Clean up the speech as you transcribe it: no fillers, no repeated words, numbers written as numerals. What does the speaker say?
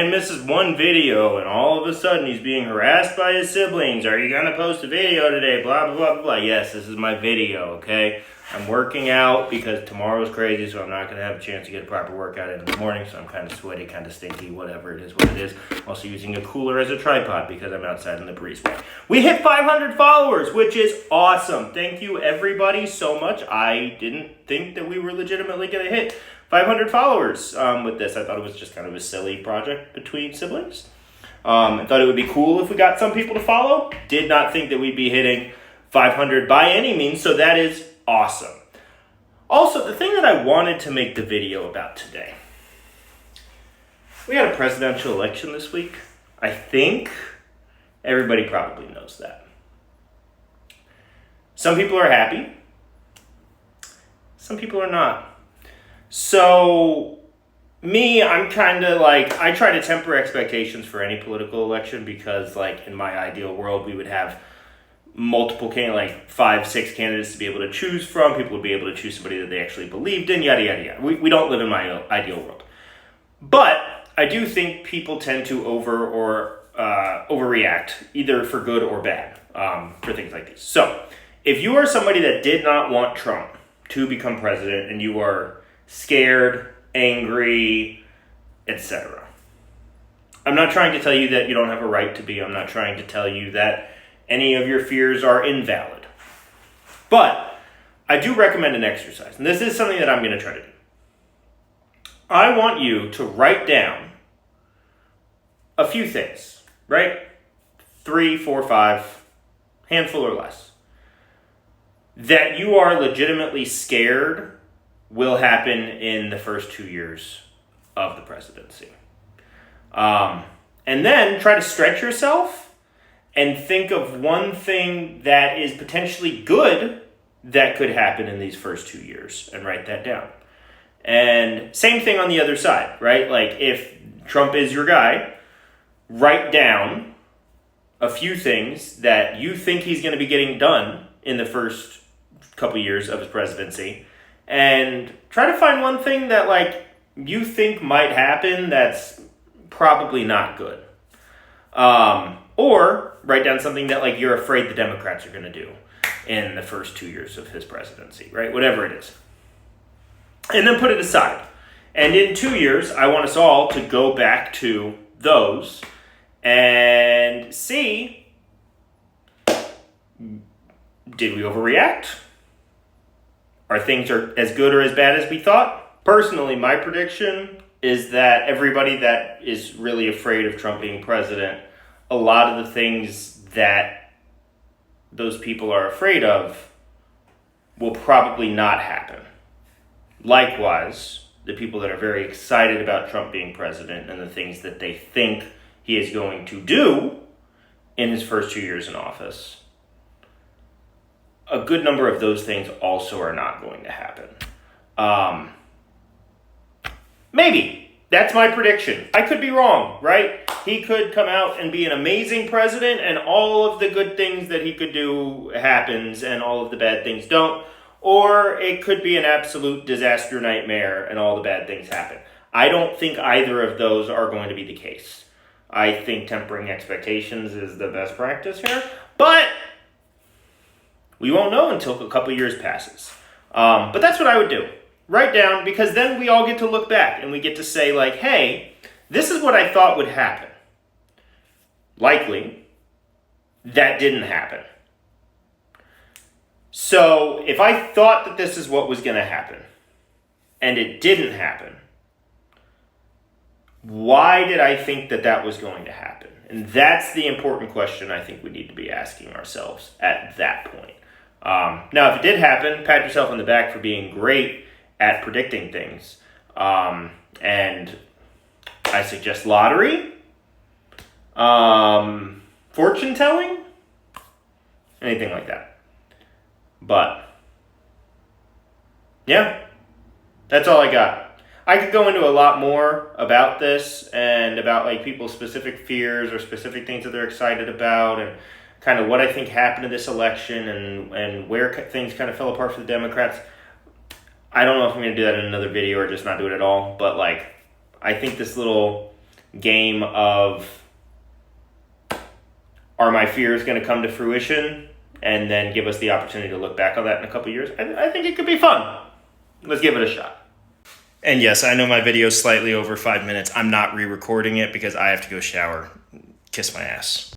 man misses one video and all of a sudden he's being harassed by his siblings. Are you going to post a video today? Blah, blah, blah, blah, blah. Yes, this is my video, okay? I'm working out because tomorrow's crazy, so I'm not going to have a chance to get a proper workout in the morning, so I'm kind of sweaty, kind of stinky, whatever it is, what it is. Also using a cooler as a tripod because I'm outside in the breezeway. We hit 500 followers, which is awesome. Thank you, everybody, so much. I didn't think that we were legitimately going to hit 500 followers with this. I thought it was just kind of a silly project between siblings. I thought it would be cool if we got some people to follow. Did not think that we'd be hitting 500 by any means, so that is awesome. Also, the thing that I wanted to make the video about today. We had a presidential election this week. I think everybody probably knows that. Some people are happy. Some people are not. So, me, I'm kind of like, I try to temper expectations for any political election because, like, in my ideal world, we would have multiple, 5, 6 candidates to be able to choose from. People would be able to choose somebody that they actually believed in, yada, yada, yada. We don't live in my ideal world. But I do think people tend to overreact, either for good or bad, for things like these. So, if you are somebody that did not want Trump to become president and you are scared, angry, etc. I'm not trying to tell you that you don't have a right to be. I'm not trying to tell you that any of your fears are invalid. But I do recommend an exercise, and this is something that I'm going to try to do. I want you to write down a few things, right? 3, 4, 5, handful or less, that you are legitimately scared will happen in the first 2 years of the presidency. And then try to stretch yourself and think of one thing that is potentially good that could happen in these first 2 years and write that down. And same thing on the other side, right? Like if Trump is your guy, write down a few things that you think he's going to be getting done in the first couple years of his presidency. And try to find one thing that, like, you think might happen that's probably not good. Or write down something that, like, you're afraid the Democrats are going to do in the first 2 years of his presidency, right? Whatever it is. And then put it aside. And in 2 years, I want us all to go back to those and see, did we overreact? Are things as good or as bad as we thought? Personally, my prediction is that everybody that is really afraid of Trump being president, a lot of the things that those people are afraid of will probably not happen. Likewise, the people that are very excited about Trump being president and the things that they think he is going to do in his first 2 years in office, a good number of those things also are not going to happen. Maybe. That's my prediction. I could be wrong, right? He could come out and be an amazing president and all of the good things that he could do happens and all of the bad things don't. Or it could be an absolute disaster nightmare and all the bad things happen. I don't think either of those are going to be the case. I think tempering expectations is the best practice here. But we won't know until a couple years passes. But that's what I would do. Write down, because then we all get to look back and we get to say, like, hey, this is what I thought would happen. Likely, that didn't happen. So if I thought that this is what was going to happen and it didn't happen, why did I think that that was going to happen? And that's the important question I think we need to be asking ourselves at that point. Now, if it did happen, pat yourself on the back for being great at predicting things. And I suggest lottery, fortune telling, anything like that. But, yeah, that's all I got. I could go into a lot more about this and about like people's specific fears or specific things that they're excited about and kind of what I think happened in this election and where things kind of fell apart for the Democrats. I don't know if I'm going to do that in another video or just not do it at all, but like I think this little game of, are my fears going to come to fruition, and then give us the opportunity to look back on that in a couple years. I think it could be fun. Let's give it a shot. And yes, I know my video is slightly over 5 minutes. I'm not re-recording it because I have to go shower, kiss my ass.